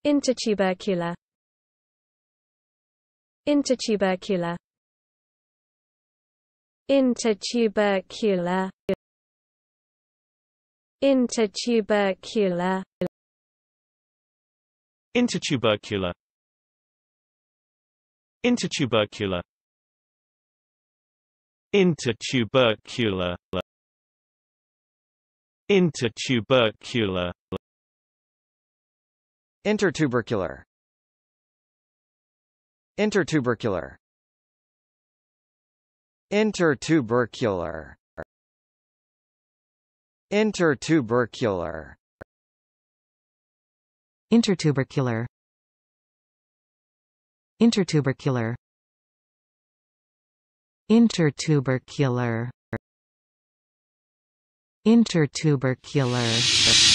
Intertubercular. Intertubercular. Intertubercular. Intertubercular. Intertubercular. Intertubercular. Intertubercular. Intertubercular. Intertubercular. Intertubercular. Intertubercular. Intertubercular. Intertubercular. Intertubercular. Intertubercular. Intertubercular.